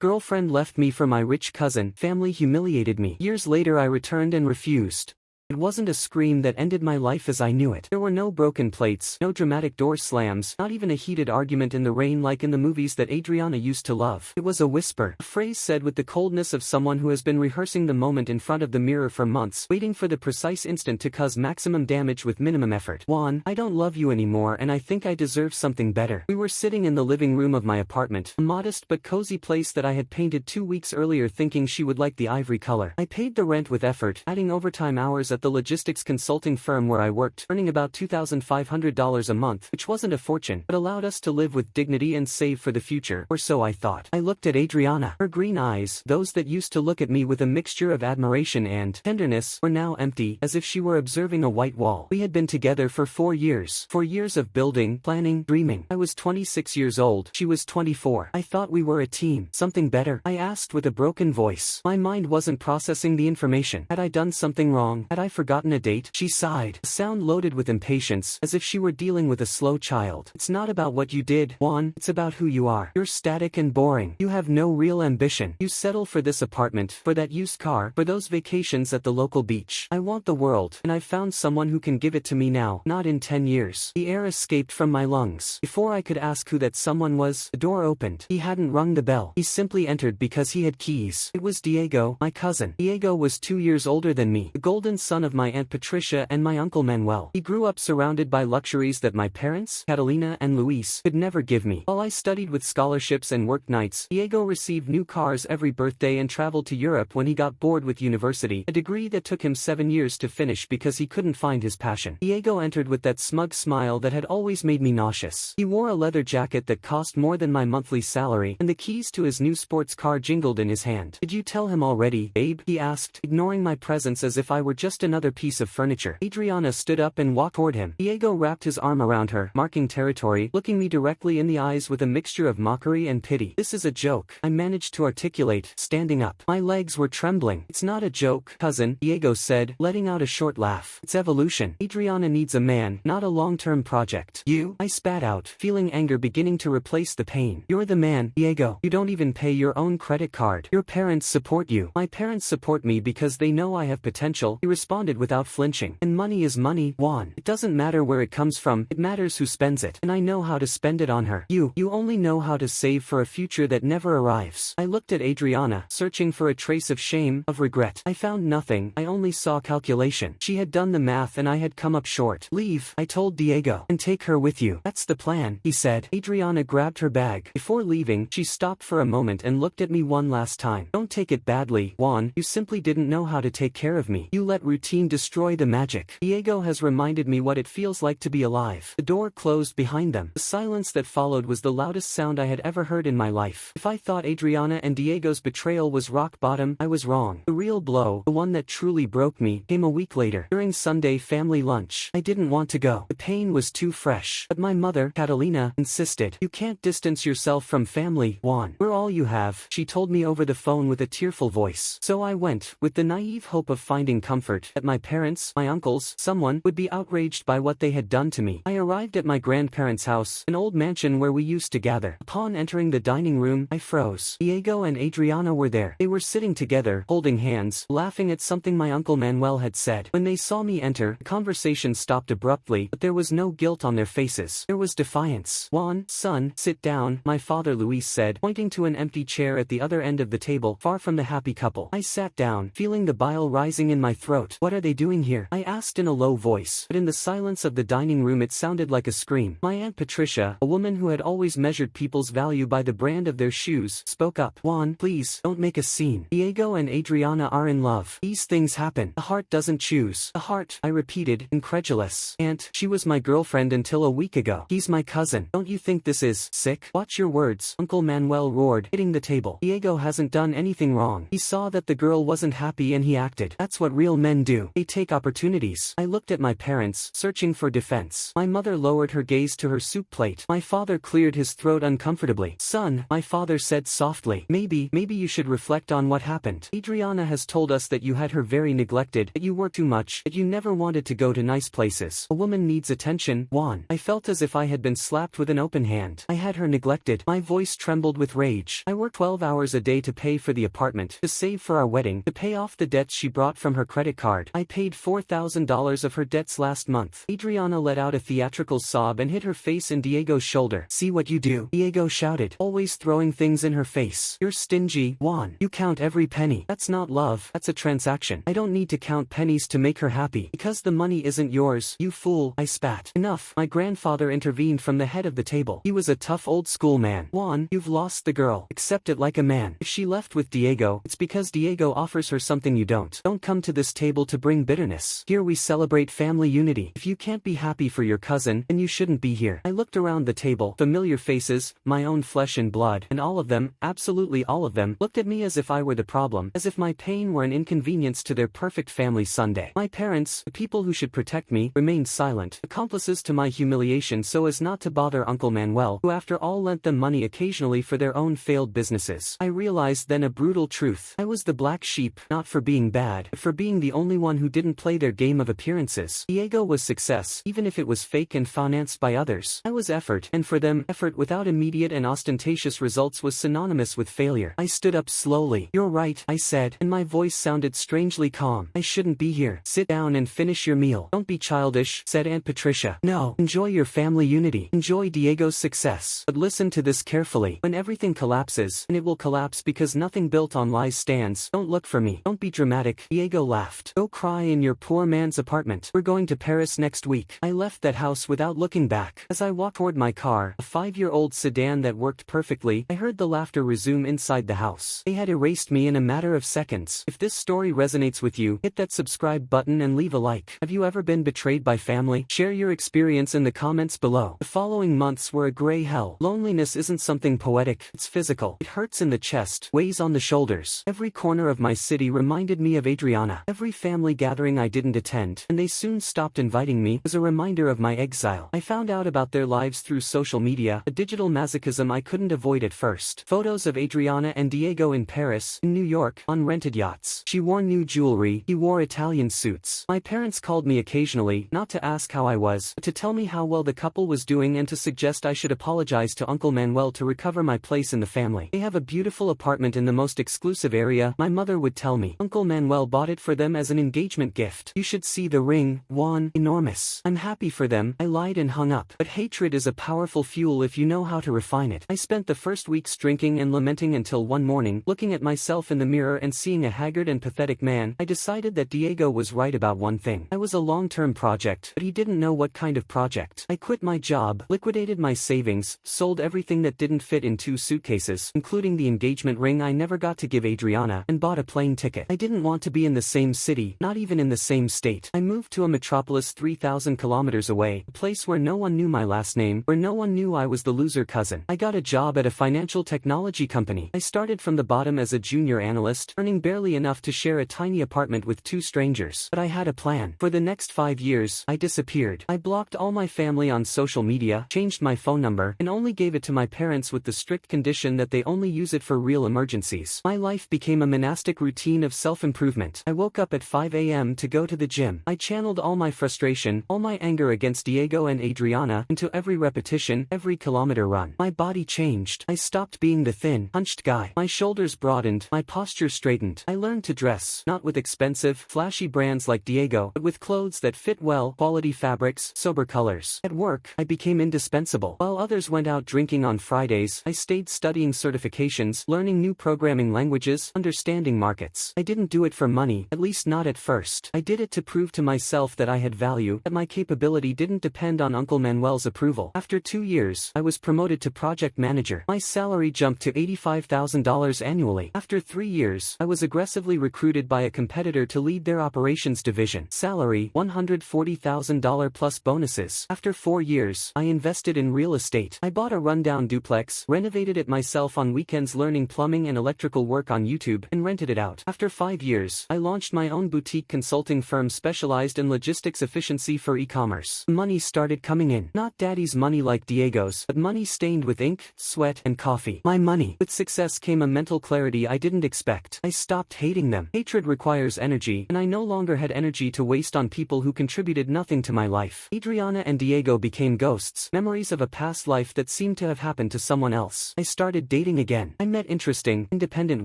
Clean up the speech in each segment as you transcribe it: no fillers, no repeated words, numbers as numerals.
Girlfriend left me for my rich cousin. Family humiliated me. Years later I returned and refused. It wasn't a scream that ended my life as I knew it. There were no broken plates, no dramatic door slams, not even a heated argument in the rain like in the movies that Adriana used to love. It was a whisper, a phrase said with the coldness of someone who has been rehearsing the moment in front of the mirror for months, waiting for the precise instant to cause maximum damage with minimum effort. Juan, I don't love you anymore and I think I deserve something better. We were sitting in the living room of my apartment, a modest but cozy place that I had painted 2 weeks earlier thinking she would like the ivory color. I paid the rent with effort, adding overtime hours at the logistics consulting firm where I worked, earning about $2,500 a month, which wasn't a fortune, but allowed us to live with dignity and save for the future, or so I thought. I looked at Adriana. Her green eyes, those that used to look at me with a mixture of admiration and tenderness, were now empty, as if she were observing a white wall. We had been together for 4 years. 4 years of building, planning, dreaming. I was 26 years old. She was 24. I thought we were a team. Something better? I asked with a broken voice. My mind wasn't processing the information. Had I done something wrong? Had I forgotten a date? She sighed, a sound loaded with impatience, as if she were dealing with a slow child. It's not about what you did, Juan, it's about who you are. You're static and boring. You have no real ambition. You settle for this apartment, for that used car, for those vacations at the local beach. I want the world, and I've found someone who can give it to me now, not in 10 years. The air escaped from my lungs. Before I could ask who that someone was, the door opened. He hadn't rung the bell. He simply entered because he had keys. It was Diego, my cousin. Diego was 2 years older than me, the golden son of my Aunt Patricia and my Uncle Manuel. He grew up surrounded by luxuries that my parents, Catalina and Luis, could never give me. While I studied with scholarships and worked nights, Diego received new cars every birthday and traveled to Europe when he got bored with university, a degree that took him 7 years to finish because he couldn't find his passion. Diego entered with that smug smile that had always made me nauseous. He wore a leather jacket that cost more than my monthly salary, and the keys to his new sports car jingled in his hand. Did you tell him already, babe? He asked, ignoring my presence as if I were just another piece of furniture. Adriana stood up and walked toward him. Diego wrapped his arm around her, marking territory, looking me directly in the eyes with a mixture of mockery and pity. This is a joke, I managed to articulate, standing up. My legs were trembling. It's not a joke, cousin, Diego said, letting out a short laugh. It's evolution. Adriana needs a man, not a long-term project. You? I spat out, feeling anger beginning to replace the pain. You're the man, Diego. You don't even pay your own credit card. Your parents support you. My parents support me because they know I have potential, he responded without flinching. And money is money, Juan. It doesn't matter where it comes from, it matters who spends it. And I know how to spend it on her. You only know how to save for a future that never arrives. I looked at Adriana, searching for a trace of shame, of regret. I found nothing, I only saw calculation. She had done the math and I had come up short. Leave, I told Diego, and take her with you. That's the plan, he said. Adriana grabbed her bag. Before leaving, she stopped for a moment and looked at me one last time. Don't take it badly, Juan. You simply didn't know how to take care of me. You let routine destroy the magic. Diego has reminded me what it feels like to be alive. The door closed behind them. The silence that followed was the loudest sound I had ever heard in my life. If I thought Adriana and Diego's betrayal was rock bottom, I was wrong. The real blow, the one that truly broke me, came a week later, during Sunday family lunch. I didn't want to go. The pain was too fresh. But my mother, Catalina, insisted. You can't distance yourself from family, Juan. We're all you have, she told me over the phone with a tearful voice. So I went, with the naive hope of finding comfort, that my parents, my uncles, someone, would be outraged by what they had done to me. I arrived at my grandparents' house, an old mansion where we used to gather. Upon entering the dining room, I froze. Diego and Adriana were there. They were sitting together, holding hands, laughing at something my Uncle Manuel had said. When they saw me enter, the conversation stopped abruptly, but there was no guilt on their faces. There was defiance. Juan, son, sit down, my father Luis said, pointing to an empty chair at the other end of the table, far from the happy couple. I sat down, feeling the bile rising in my throat. What are they doing here? I asked in a low voice, but in the silence of the dining room it sounded like a scream. My Aunt Patricia, a woman who had always measured people's value by the brand of their shoes, spoke up. Juan, please, don't make a scene. Diego and Adriana are in love. These things happen. The heart doesn't choose. The heart, I repeated, incredulous. Aunt, she was my girlfriend until a week ago. He's my cousin. Don't you think this is sick? Watch your words, Uncle Manuel roared, hitting the table. Diego hasn't done anything wrong. He saw that the girl wasn't happy and he acted. That's what real men do. do? They take opportunities. I looked at my parents, searching for defense. My mother lowered her gaze to her soup plate. My father cleared his throat uncomfortably. Son, my father said softly, maybe you should reflect on what happened. Adriana has told us that you had her very neglected, that you worked too much, that you never wanted to go to nice places. A woman needs attention, Juan. I felt as if I had been slapped with an open hand. I had her neglected. My voice trembled with rage. I worked 12 hours a day to pay for the apartment, to save for our wedding, to pay off the debts she brought from her credit card. I paid $4,000 of her debts last month. Adriana let out a theatrical sob and hit her face in Diego's shoulder. See what you do? Diego shouted, always throwing things in her face. You're stingy, Juan. You count every penny. That's not love, that's a transaction. I don't need to count pennies to make her happy. Because the money isn't yours, you fool, I spat. Enough. My grandfather intervened from the head of the table. He was a tough old school man. Juan, you've lost the girl. Accept it like a man. If she left with Diego, it's because Diego offers her something you don't. Don't come to this table to bring bitterness. Here we celebrate family unity. If you can't be happy for your cousin, then you shouldn't be here. I looked around the table. Familiar faces, my own flesh and blood, and all of them, absolutely all of them, looked at me as if I were the problem, as if my pain were an inconvenience to their perfect family Sunday. My parents, the people who should protect me, remained silent, accomplices to my humiliation so as not to bother Uncle Manuel, who after all lent them money occasionally for their own failed businesses. I realized then a brutal truth. I was the black sheep, not for being bad, but for being the only one who didn't play their game of appearances. Diego was success, even if it was fake and financed by others. I was effort, and for them, effort without immediate and ostentatious results was synonymous with failure. I stood up slowly. You're right, I said, and my voice sounded strangely calm. I shouldn't be here. Sit down and finish your meal. Don't be childish, said Aunt Patricia. No, enjoy your family unity. Enjoy Diego's success. But listen to this carefully. When everything collapses, and it will collapse because nothing built on lies stands, don't look for me. Don't be dramatic. Diego laughed. Go cry in your poor man's apartment. We're going to Paris next week. I left that house without looking back. As I walked toward my car, a 5-year-old sedan that worked perfectly, I heard the laughter resume inside the house. They had erased me in a matter of seconds. If this story resonates with you, hit that subscribe button and leave a like. Have you ever been betrayed by family? Share your experience in the comments below. The following months were a gray hell. Loneliness isn't something poetic, it's physical. It hurts in the chest, weighs on the shoulders. Every corner of my city reminded me of Adriana. Every family gathering I didn't attend, and they soon stopped inviting me, was a reminder of my exile. I found out about their lives through social media, a digital masochism I couldn't avoid at first. Photos of Adriana and Diego in Paris, in New York, on rented yachts. She wore new jewelry, he wore Italian suits. My parents called me occasionally, not to ask how I was, but to tell me how well the couple was doing and to suggest I should apologize to Uncle Manuel to recover my place in the family. They have a beautiful apartment in the most exclusive area, my mother would tell me. Uncle Manuel bought it for them as an engagement gift. You should see the ring, Juan, enormous. I'm happy for them, I lied and hung up. But hatred is a powerful fuel if you know how to refine it. I spent the first weeks drinking and lamenting until one morning, looking at myself in the mirror and seeing a haggard and pathetic man, I decided that Diego was right about one thing. I was a long-term project, but he didn't know what kind of project. I quit my job, liquidated my savings, sold everything that didn't fit in 2 suitcases, including the engagement ring I never got to give Adriana, and bought a plane ticket. I didn't want to be in the same city, not even in the same state. I moved to a metropolis 3,000 kilometers away, a place where no one knew my last name, where no one knew I was the loser cousin. I got a job at a financial technology company. I started from the bottom as a junior analyst, earning barely enough to share a tiny apartment with 2 strangers. But I had a plan. For the next 5 years, I disappeared. I blocked all my family on social media, changed my phone number, and only gave it to my parents with the strict condition that they only use it for real emergencies. My life became a monastic routine of self-improvement. I woke up at 5 a.m. to go to the gym. I channeled all my frustration, all my anger against Diego and Adriana, into every repetition, every kilometer run. My body changed. I stopped being the thin, hunched guy. My shoulders broadened, my posture straightened. I learned to dress, not with expensive, flashy brands like Diego, but with clothes that fit well, quality fabrics, sober colors. At work, I became indispensable. While others went out drinking on Fridays, I stayed studying certifications, learning new programming languages, understanding markets. I didn't do it for money, at least not at first. I did it to prove to myself that I had value, that my capability didn't depend on Uncle Manuel's approval. After 2 years, I was promoted to project manager. My salary jumped to $85,000 annually. After 3 years, I was aggressively recruited by a competitor to lead their operations division. Salary, $140,000 plus bonuses. After 4 years, I invested in real estate. I bought a rundown duplex, renovated it myself on weekends learning plumbing and electrical work on YouTube, and rented it out. After 5 years, I launched my own boutique boutique consulting firm specialized in logistics efficiency for e-commerce. Money started coming in. Not daddy's money like Diego's, but money stained with ink, sweat, and coffee. My money. With success came a mental clarity I didn't expect. I stopped hating them. Hatred requires energy, and I no longer had energy to waste on people who contributed nothing to my life. Adriana and Diego became ghosts, memories of a past life that seemed to have happened to someone else. I started dating again. I met interesting, independent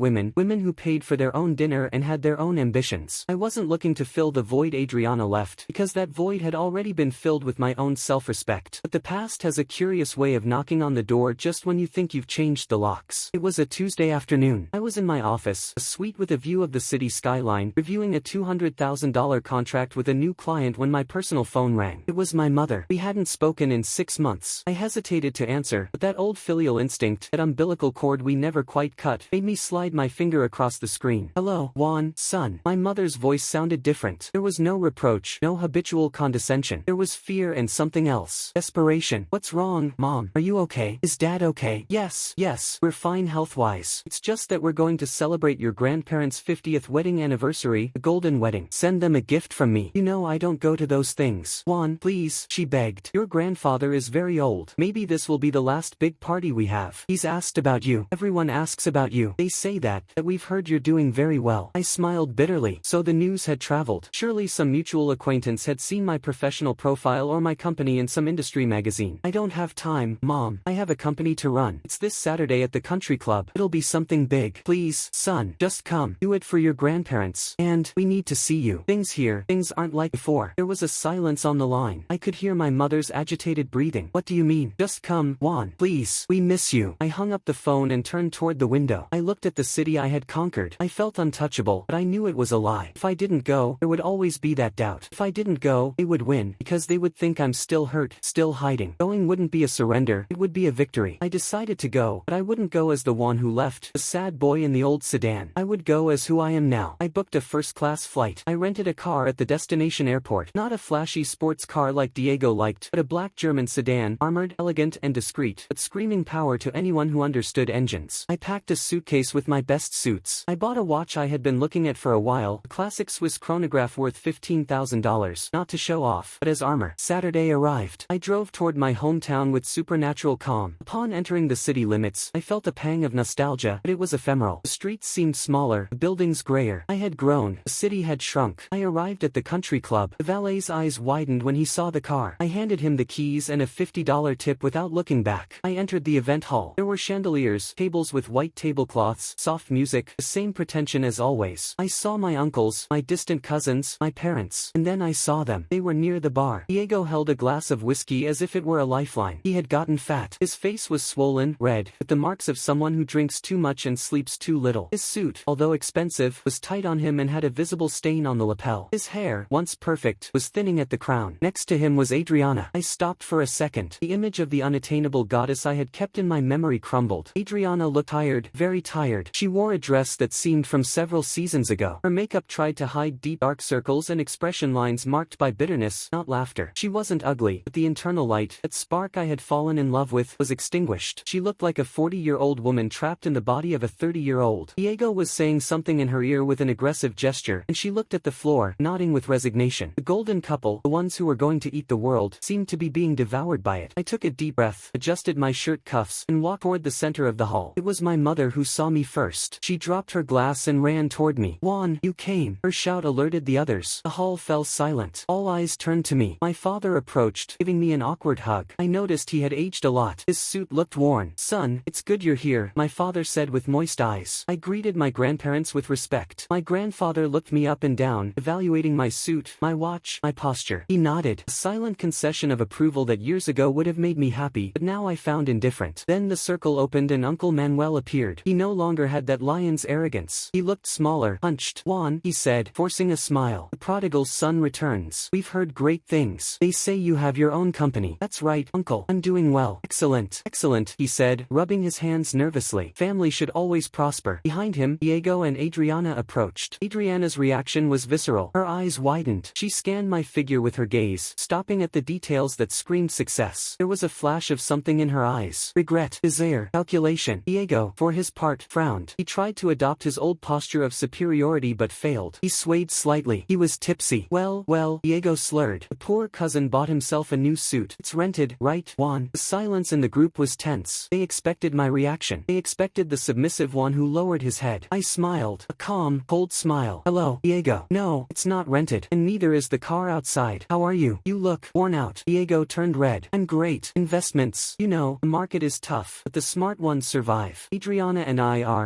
women who paid for their own dinner and had their own ambitions. I wasn't looking to fill the void Adriana left, because that void had already been filled with my own self-respect. But the past has a curious way of knocking on the door just when you think you've changed the locks. It was a Tuesday afternoon. I was in my office, a suite with a view of the city skyline, reviewing a $200,000 contract with a new client when my personal phone rang. It was my mother. We hadn't spoken in 6 months. I hesitated to answer, but that old filial instinct, that umbilical cord we never quite cut, made me slide my finger across the screen. Hello, Juan, son. My mother's voice sounded different. There was no reproach, no habitual condescension. There was fear and something else. Desperation. What's wrong, Mom? Are you okay? Is Dad okay? Yes, we're fine health-wise. It's just that we're going to celebrate your grandparents' 50th wedding anniversary, a golden wedding. Send them a gift from me. You know I don't go to those things. Juan, please, she begged. Your grandfather is very old. Maybe this will be the last big party we have. He's asked about you. Everyone asks about you. They say that we've heard you're doing very well. I smiled bitterly. So the news had traveled. Surely some mutual acquaintance had seen my professional profile or my company in some industry magazine. I don't have time, Mom. I have a company to run. It's this Saturday at the country club. It'll be something big. Please, son, just come. Do it for your grandparents. And we need to see you. Things aren't like before. There was a silence on the line. I could hear my mother's agitated breathing. What do you mean? Just come, Juan. Please. We miss you. I hung up the phone and turned toward the window. I looked at the city I had conquered. I felt untouchable, but I knew it was a lie. If I didn't go, there would always be that doubt. If I didn't go, they would win, because they would think I'm still hurt, still hiding. Going wouldn't be a surrender, it would be a victory. I decided to go, but I wouldn't go as the one who left, the sad boy in the old sedan. I would go as who I am now. I booked a first-class flight. I rented a car at the destination airport. Not a flashy sports car like Diego liked, but a black German sedan, armored, elegant, and discreet, but screaming power to anyone who understood engines. I packed a suitcase with my best suits. I bought a watch I had been looking at for a while, a classic Swiss chronograph worth $15,000, not to show off, but as armor. Saturday arrived. I drove toward my hometown with supernatural calm. Upon entering the city limits, I felt a pang of nostalgia, but it was ephemeral. The streets seemed smaller, the buildings grayer. I had grown, the city had shrunk. I arrived at the country club. The valet's eyes widened when he saw the car. I handed him the keys and a $50 tip without looking back. I entered the event hall. There were chandeliers, tables with white tablecloths, soft music, the same pretension as always. I saw my uncles, my distant cousins, my parents, and then I saw them. They were near the bar. Diego held a glass of whiskey as if it were a lifeline. He had gotten fat. His face was swollen, red, with the marks of someone who drinks too much and sleeps too little. His suit, although expensive, was tight on him and had a visible stain on the lapel. His hair, once perfect, was thinning at the crown. Next to him was Adriana. I stopped for a second. The image of the unattainable goddess I had kept in my memory crumbled. Adriana looked tired, very tired. She wore a dress that seemed from several seasons ago. Her makeup tried to hide deep dark circles and expression lines marked by bitterness, not laughter. She wasn't ugly, but the internal light, that spark I had fallen in love with, was extinguished. She looked like a 40-year-old woman trapped in the body of a 30-year-old. Diego was saying something in her ear with an aggressive gesture, and she looked at the floor, nodding with resignation. The golden couple, the ones who were going to eat the world, seemed to be being devoured by it. I took a deep breath, adjusted my shirt cuffs, and walked toward the center of the hall. It was my mother who saw me first. She dropped her glass and ran toward me. Juan, you came. Her shout alerted the others. The hall fell silent. All eyes turned to me. My father approached, giving me an awkward hug. I noticed he had aged a lot. His suit looked worn. Son, it's good you're here, my father said with moist eyes. I greeted my grandparents with respect. My grandfather looked me up and down, evaluating my suit, my watch, my posture. He nodded, a silent concession of approval that years ago would have made me happy, but now I found indifferent. Then the circle opened and Uncle Manuel appeared. He no longer had that lion's arrogance. He looked smaller, hunched. Juan, he said, forcing a smile. The prodigal son returns. We've heard great things. They say you have your own company. That's right, Uncle. I'm doing well. Excellent. Excellent, he said, rubbing his hands nervously. Family should always prosper. Behind him, Diego and Adriana approached. Adriana's reaction was visceral. Her eyes widened. She scanned my figure with her gaze, stopping at the details that screamed success. There was a flash of something in her eyes. Regret, desire, calculation. Diego, for his part, frowned. He tried to adopt his old posture of superiority but failed. He swayed slightly. He was tipsy. Well, Diego slurred. The poor cousin bought himself a new suit. It's rented, right, Juan? The silence in the group was tense. They expected my reaction. They expected the submissive one who lowered his head. I smiled. A calm, cold smile. Hello, Diego. No, it's not rented. And neither is the car outside. How are you? You look worn out. Diego turned red. I'm great. Investments. You know, the market is tough, but the smart ones survive. Adriana and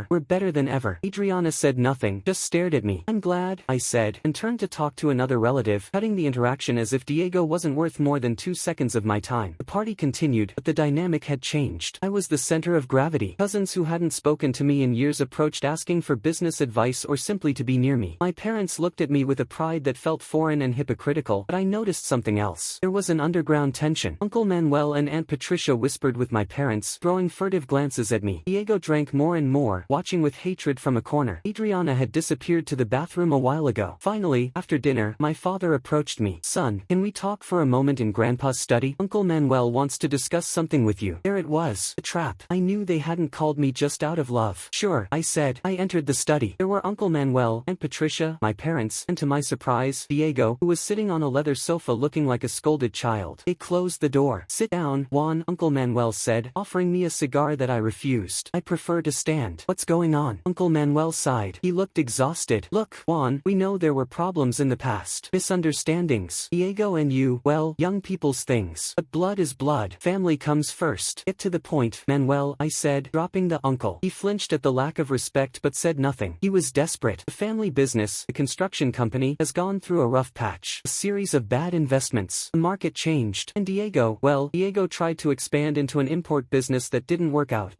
we're better than ever. Adriana said nothing, just stared at me. I'm glad, I said, and turned to talk to another relative, cutting the interaction as if Diego wasn't worth more than 2 seconds of my time. The party continued, but the dynamic had changed. I was the center of gravity. Cousins who hadn't spoken to me in years approached asking for business advice or simply to be near me. My parents looked at me with a pride that felt foreign and hypocritical, but I noticed something else. There was an underground tension. Uncle Manuel and Aunt Patricia whispered with my parents, throwing furtive glances at me. Diego drank more and more, watching with hatred from a corner. Adriana had disappeared to the bathroom a while ago. Finally, after dinner, my father approached me. Son, can we talk for a moment in Grandpa's study? Uncle Manuel wants to discuss something with you. There it was. A trap. I knew they hadn't called me just out of love. Sure, I said. I entered the study. There were Uncle Manuel, Aunt Patricia, my parents, and to my surprise, Diego, who was sitting on a leather sofa looking like a scolded child. They closed the door. Sit down, Juan, Uncle Manuel said, offering me a cigar that I refused. I prefer to stand. What's going on? Uncle Manuel sighed. He looked exhausted. Look, Juan, we know there were problems in the past. Misunderstandings. Diego and you, well, young people's things. But blood is blood. Family comes first. Get to the point, Manuel, I said, dropping the uncle. He flinched at the lack of respect but said nothing. He was desperate. The family business, the construction company, has gone through a rough patch. A series of bad investments. The market changed. And Diego, well, Diego tried to expand into an import business that didn't work out.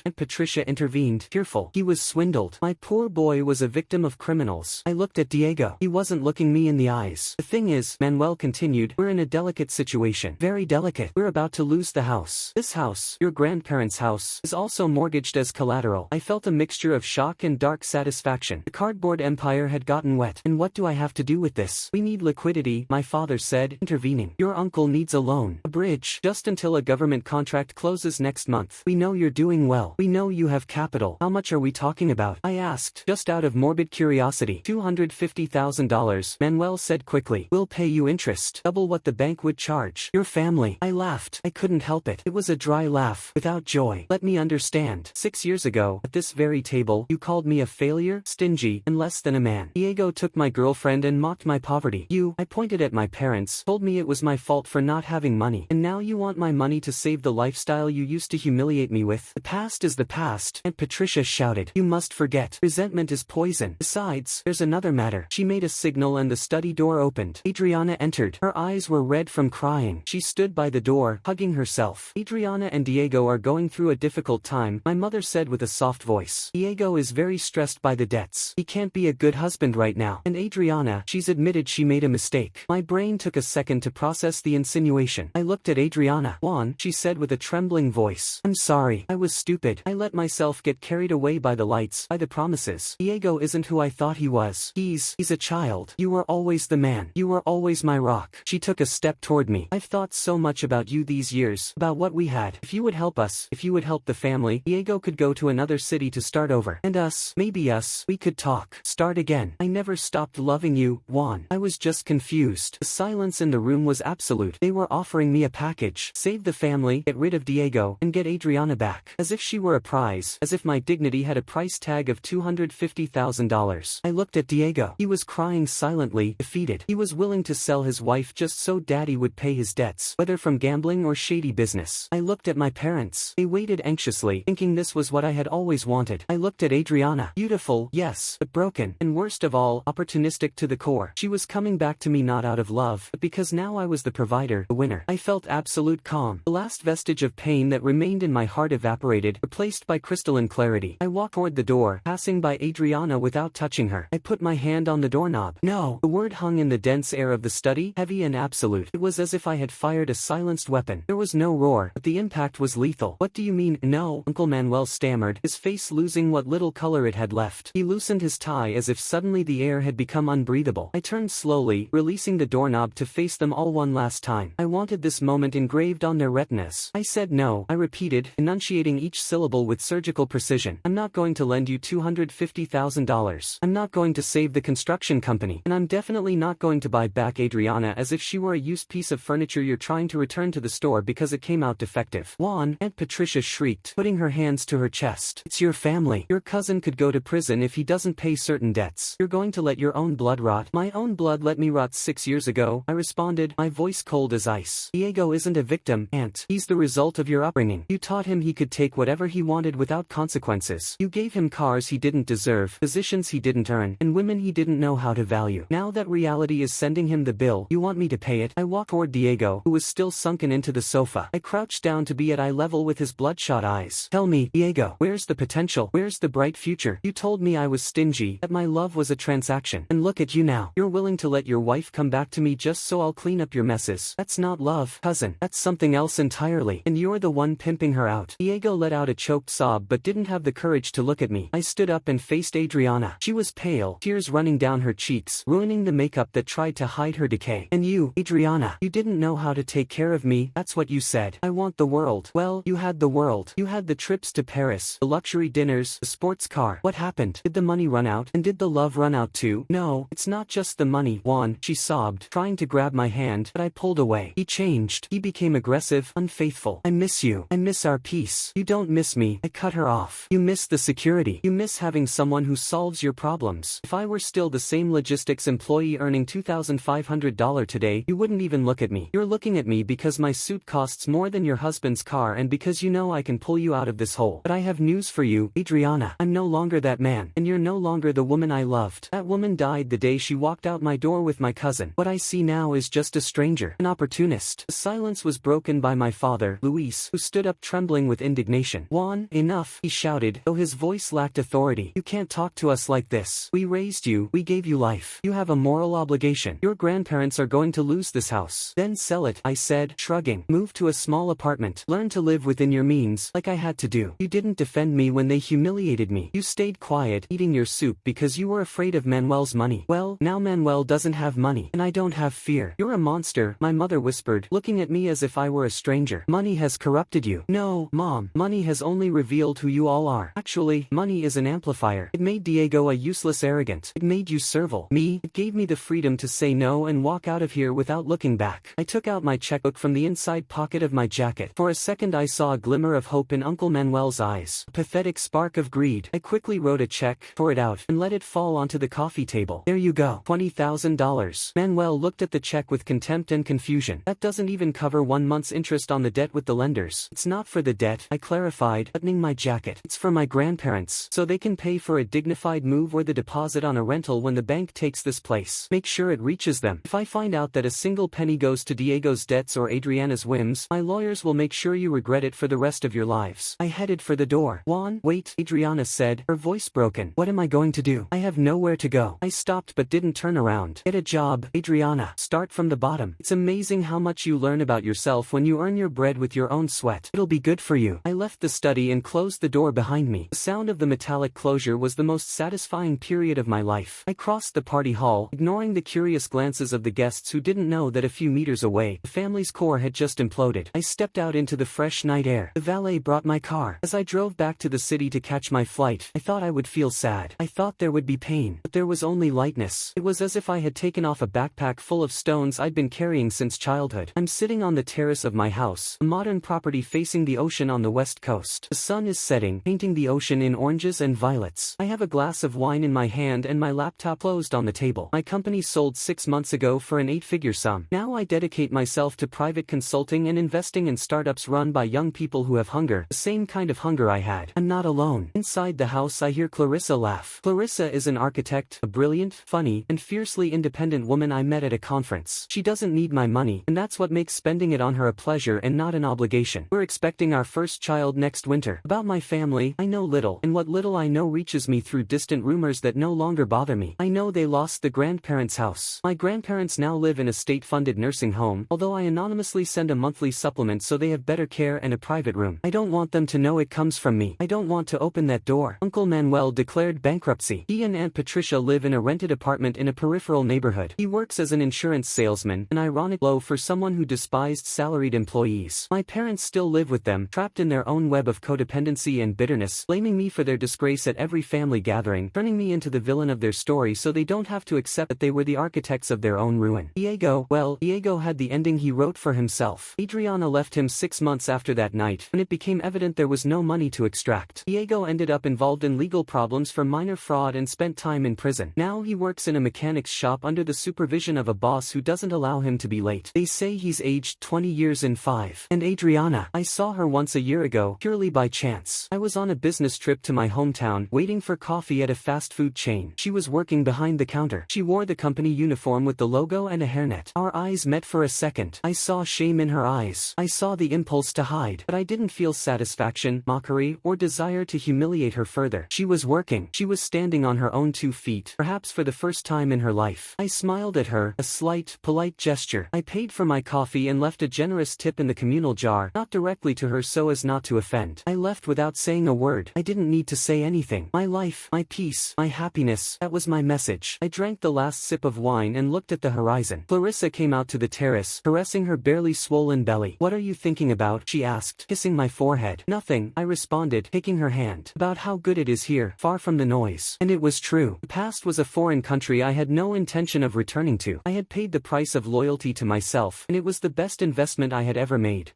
And Patricia intervened, tearful. He was swindled. My poor boy was a victim of criminals. I looked at Diego. He wasn't looking me in the eyes. The thing is, Manuel continued, we're in a delicate situation. Very delicate. We're about to lose the house. This house, your grandparents' house, is also mortgaged as collateral. I felt a mixture of shock and dark satisfaction. The cardboard empire had gotten wet. And what do I have to do with this? We need liquidity, my father said, intervening. Your uncle needs a loan. A bridge. Just until a government contract closes next month. We know you're doing well. We know you have capital. How much are we talking about? I asked, just out of morbid curiosity. $250,000, Manuel said quickly. We'll pay you interest. Double what the bank would charge. Your family. I laughed. I couldn't help it. It was a dry laugh, without joy. Let me understand. 6 years ago, at this very table, you called me a failure, stingy, and less than a man. Diego took my girlfriend and mocked my poverty. You, I pointed at my parents, told me it was my fault for not having money. And now you want my money to save the lifestyle you used to humiliate me with. The past is the past, Aunt Patricia shouted. You must forget. Resentment is poison. Besides, there's another matter. She made a signal and the study door opened. Adriana entered. Her eyes were red from crying. She stood by the door, hugging herself. Adriana and Diego are going through a difficult time, my mother said with a soft voice. Diego is very stressed by the debts. He can't be a good husband right now. And Adriana, she's admitted she made a mistake. My brain took a second to process the insinuation. I looked at Adriana. Juan, she said with a trembling voice. I'm sorry. I was stupid. I let myself get carried away by the lights, by the promises. Diego isn't who I thought he was. He's a child. You were always the man. You were always my rock. She took a step toward me. I've thought so much about you these years, about what we had. If you would help us, if you would help the family, Diego could go to another city to start over. And us, maybe us, we could talk. Start again. I never stopped loving you, Juan. I was just confused. The silence in the room was absolute. They were offering me a package. Save the family, get rid of Diego, and get Adriana back. As if she were a prize. As if my dignity had a price tag of $250,000. I looked at Diego. He was crying silently, defeated. He was willing to sell his wife just so daddy would pay his debts, whether from gambling or shady business. I looked at my parents. They waited anxiously, thinking this was what I had always wanted. I looked at Adriana. Beautiful, yes, but broken, and worst of all, opportunistic to the core. She was coming back to me not out of love, but because now I was the provider, the winner. I felt absolute calm. The last vestige of pain that remained in my heart evaporated, replaced by crystalline clarity. I walked toward the door, passing by Adriana without touching her. I put my hand on the doorknob. No. The word hung in the dense air of the study, heavy and absolute. It was as if I had fired a silenced weapon. There was no roar, but the impact was lethal. What do you mean, no? Uncle Manuel stammered, his face losing what little color it had left. He loosened his tie as if suddenly the air had become unbreathable. I turned slowly, releasing the doorknob to face them all one last time. I wanted this moment engraved on their retinas. I said no, I repeated, enunciating each syllable with surgical precision. I'm not going to lend you $250,000. I'm not going going to save the construction company. And I'm definitely not going to buy back Adriana as if she were a used piece of furniture you're trying to return to the store because it came out defective. Juan, Aunt Patricia shrieked, putting her hands to her chest. It's your family. Your cousin could go to prison if he doesn't pay certain debts. You're going to let your own blood rot. My own blood let me rot 6 years ago, I responded, my voice cold as ice. Diego isn't a victim, Aunt. He's the result of your upbringing. You taught him he could take whatever he wanted without consequences. You gave him cars he didn't deserve, positions he didn't earn, and women he didn't know how to value. Now that reality is sending him the bill, you want me to pay it? I walked toward Diego, who was still sunken into the sofa. I crouched down to be at eye level with his bloodshot eyes. Tell me, Diego, where's the potential? Where's the bright future? You told me I was stingy, that my love was a transaction. And look at you now. You're willing to let your wife come back to me just so I'll clean up your messes. That's not love, cousin. That's something else entirely. And you're the one pimping her out. Diego let out a choked sob but didn't have the courage to look at me. I stood up and faced Adriana. She was pale, tears running down her cheeks, ruining the makeup that tried to hide her decay. And you, Adriana, you didn't know how to take care of me, that's what you said. I want the world. Well, you had the world. You had the trips to Paris, the luxury dinners, the sports car. What happened? Did the money run out? And did the love run out too? No, it's not just the money, Juan, she sobbed, trying to grab my hand, but I pulled away. He changed. He became aggressive, unfaithful. I miss you. I miss our peace. You don't miss me. I cut her off. You miss the security. You miss having someone who solves your problems. If I were still the same logistics employee earning $2,500 today, you wouldn't even look at me. You're looking at me because my suit costs more than your husband's car and because you know I can pull you out of this hole. But I have news for you, Adriana. I'm no longer that man, and you're no longer the woman I loved. That woman died the day she walked out my door with my cousin. What I see now is just a stranger, an opportunist. The silence was broken by my father, Luis, who stood up trembling with indignation. Juan, enough, he shouted, though his voice lacked authority. You can't talk to us like this. We raised you, we gave you life. You have a moral obligation. Your grandparents are going to lose this house. Then sell it, I said, shrugging. Move to a small apartment. Learn to live within your means, like I had to do. You didn't defend me when they humiliated me. You stayed quiet, eating your soup because you were afraid of Manuel's money. Well, now Manuel doesn't have money, and I don't have fear. You're a monster, my mother whispered, looking at me as if I were a stranger. Money has corrupted you. No, Mom, money has only revealed who you all are. Actually, money is an amplifier. It made Diego a useless arrogant. It made you servile. Me, it gave me the freedom to say no and walk out of here without looking back. I took out my checkbook from the inside pocket of my jacket. For a second I saw a glimmer of hope in Uncle Manuel's eyes. A pathetic spark of greed. I quickly wrote a check, tore it out, and let it fall onto the coffee table. There you go. $20,000. Manuel looked at the check with contempt and confusion. That doesn't even cover 1 month's interest on the debt with the lenders. It's not for the debt, I clarified, buttoning my jacket. It's for my grandparents, so they can pay for a dignified move or the deposit on a rental when the bank takes this place. Make sure it reaches them. If I find out that a single penny goes to Diego's debts or Adriana's whims, my lawyers will make sure you regret it for the rest of your lives. I headed for the door. Juan, wait, Adriana said, her voice broken. What am I going to do? I have nowhere to go. I stopped but didn't turn around. Get a job, Adriana. Start from the bottom. It's amazing how much you learn about yourself when you earn your bread with your own sweat. It'll be good for you. I left the study and closed the door behind me. The sound of the metallic closure was the most satisfying period of my life. I crossed the party hall, ignoring the curious glances of the guests who didn't know that a few meters away, the family's core had just imploded. I stepped out into the fresh night air. The valet brought my car. As I drove back to the city to catch my flight, I thought I would feel sad. I thought there would be pain, but there was only lightness. It was as if I had taken off a backpack full of stones I'd been carrying since childhood. I'm sitting on the terrace of my house, a modern property facing the ocean on the west coast. The sun is setting, painting the ocean in oranges and violets. I have a glass of wine in my hand and my laptop closed on the table. My company sold 6 months ago for an 8-figure sum. Now I dedicate myself to private consulting and investing in startups run by young people who have hunger, the same kind of hunger I had. I'm not alone. Inside the house I hear Clarissa laugh. Clarissa is an architect, a brilliant, funny, and fiercely independent woman I met at a conference. She doesn't need my money, and that's what makes spending it on her a pleasure and not an obligation. We're expecting our first child next winter. About my family, I know little, and what little I know reaches me through distant rumors that no longer bother me. I know they lost the grandparents' house. My grandparents now live in a state-funded nursing home, although I anonymously send a monthly supplement so they have better care and a private room. I don't want them to know it comes from me. I don't want to open that door. Uncle Manuel declared bankruptcy. He and Aunt Patricia live in a rented apartment in a peripheral neighborhood. He works as an insurance salesman, an ironic low for someone who despised salaried employees. My parents still live with them, trapped in their own web of codependency and bitterness, blaming me for their disgrace at every family gathering, turning me into into the villain of their story so they don't have to accept that they were the architects of their own ruin. Diego had the ending he wrote for himself. Adriana left him 6 months after that night, when it became evident there was no money to extract. Diego ended up involved in legal problems for minor fraud and spent time in prison. Now he works in a mechanic's shop under the supervision of a boss who doesn't allow him to be late. They say he's aged 20 years in 5. And Adriana, I saw her once a year ago, purely by chance. I was on a business trip to my hometown, waiting for coffee at a fast food chain. She was working behind the counter. She wore the company uniform with the logo and a hairnet. Our eyes met for a second. I saw shame in her eyes. I saw the impulse to hide. But I didn't feel satisfaction, mockery, or desire to humiliate her further. She was working. She was standing on her own 2 feet, perhaps for the first time in her life. I smiled at her, a slight, polite gesture. I paid for my coffee and left a generous tip in the communal jar, not directly to her so as not to offend. I left without saying a word. I didn't need to say anything. My life, my peace, my happiness, that was my message. I drank the last sip of wine and looked at the horizon. Clarissa came out to the terrace, caressing her barely swollen belly. "What are you thinking about?" she asked, kissing my forehead. "Nothing," I responded, taking her hand. "About how good it is here, far from the noise." And it was true. The past was a foreign country I had no intention of returning to. I had paid the price of loyalty to myself, and it was the best investment I had ever made.